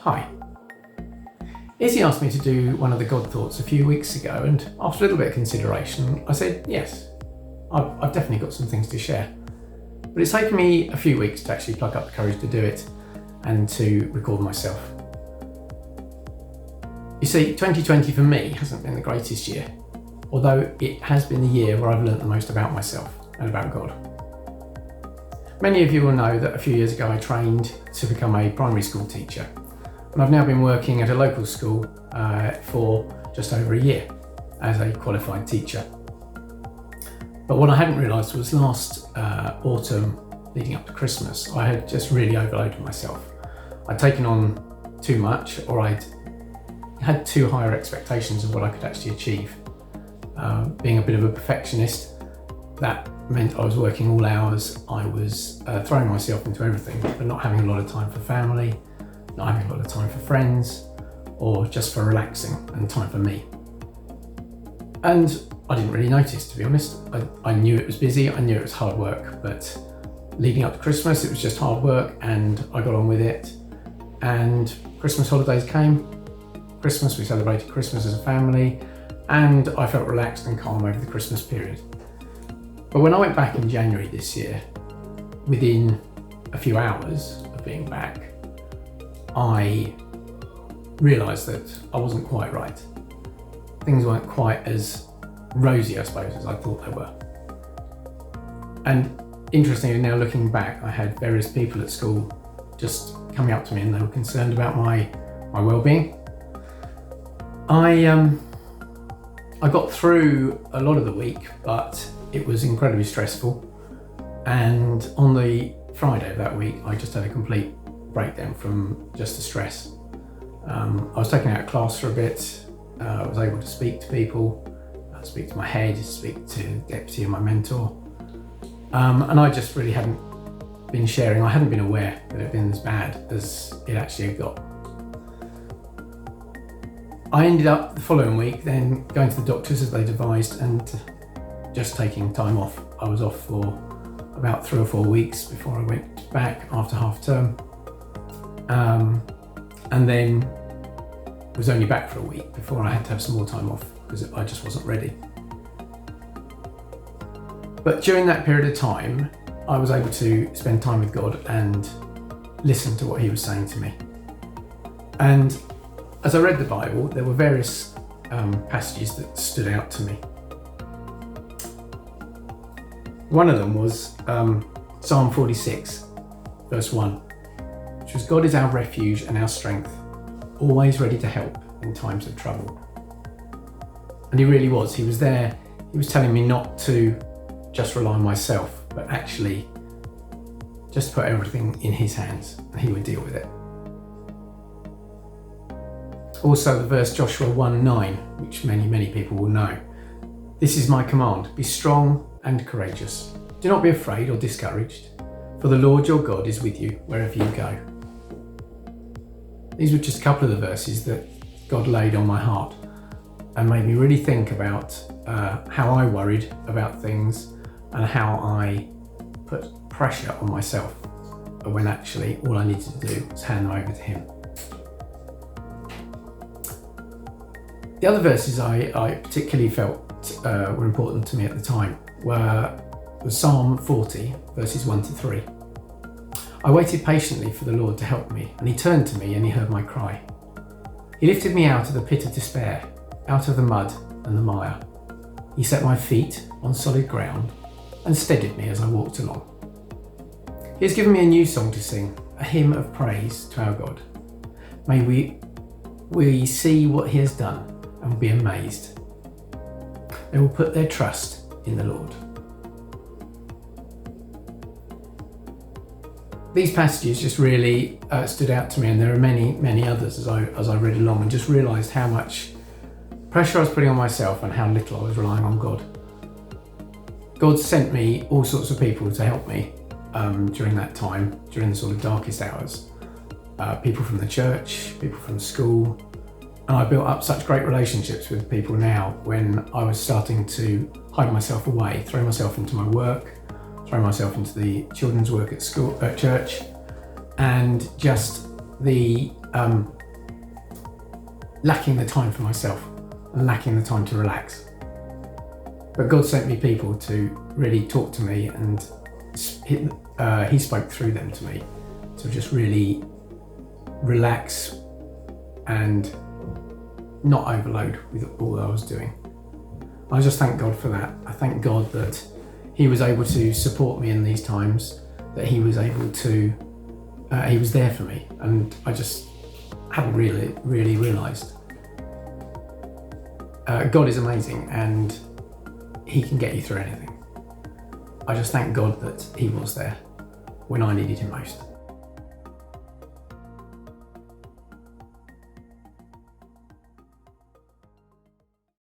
Hi. Izzy asked me to do one of the God Thoughts a few weeks ago, and after a little bit of consideration, I said yes. I've definitely got some things to share. But it's taken me a few weeks to actually pluck up the courage to do it and to record myself. You see, 2020 for me hasn't been the greatest year, although it has been the year where I've learnt the most about myself and about God. Many of you will know that a few years ago I trained to become a primary school teacher, and I've now been working at a local school for just over a year as a qualified teacher. But what I hadn't realised was last autumn, leading up to Christmas, I had just really overloaded myself. I'd taken on too much, or I'd had too higher expectations of what I could actually achieve. Being a bit of a perfectionist, that meant I was working all hours. I was throwing myself into everything, but not having a lot of time for family, not having a lot of time for friends, or just for relaxing and time for me. And I didn't really notice, to be honest. I knew it was busy, I knew it was hard work, but leading up to Christmas, it was just hard work and I got on with it. And Christmas holidays came. Christmas, we celebrated Christmas as a family, and I felt relaxed and calm over the Christmas period. But when I went back in January this year, within a few hours of being back, I realised that I wasn't quite right. Things weren't quite as rosy, I suppose, as I thought they were. And interestingly, now looking back, I had various people at school just coming up to me and they were concerned about my well-being. I got through a lot of the week, but it was incredibly stressful. And on the Friday of that week, I just had a complete breakdown from just the stress. I was taken out of class for a bit. I was able to speak to people, speak to my head, speak to the deputy and my mentor. And I just really hadn't been sharing. I hadn't been aware that it had been as bad as it actually had got. I ended up the following week then going to the doctors as they'd advised and just taking time off. I was off for about 3 or 4 weeks before I went back after half term. And then was only back for a week before I had to have some more time off because I just wasn't ready. But during that period of time, I was able to spend time with God and listen to what He was saying to me. And as I read the Bible, there were various passages that stood out to me. One of them was Psalm 46, verse 1, which was, "God is our refuge and our strength, always ready to help in times of trouble." And He really was. He was there. He was telling me not to just rely on myself, but actually just put everything in His hands and He would deal with it. Also the verse Joshua 1:9, which many people will know. "This is my command, be strong and courageous. Do not be afraid or discouraged, for the Lord your God is with you wherever you go." These were just a couple of the verses that God laid on my heart and made me really think about how I worried about things and how I put pressure on myself when actually all I needed to do was hand them over to Him. The other verses I particularly felt were important to me at the time was Psalm 40, verses 1 to 3. "I waited patiently for the Lord to help me, and He turned to me and He heard my cry. He lifted me out of the pit of despair, out of the mud and the mire. He set my feet on solid ground and steadied me as I walked along. He has given me a new song to sing, a hymn of praise to our God. May we see what He has done and be amazed. They will put their trust in the Lord." These passages just really stood out to me, and there are many others as I read along and just realised how much pressure I was putting on myself and how little I was relying on God. God sent me all sorts of people to help me during that time, during the sort of darkest hours. People from the church, people from school, and I built up such great relationships with people now when I was starting to hide myself away, throw myself into my work, throw myself into the children's work at school, at church, and just the lacking the time for myself and lacking the time to relax. But God sent me people to really talk to me, and he spoke through them to me to just really relax and not overload with all that I was doing. I just thank God for that. I thank God that he was able to support me in these times, that he was able to, he was there for me, and I just hadn't really realised. God is amazing, and he can get you through anything. I just thank God that he was there when I needed him most.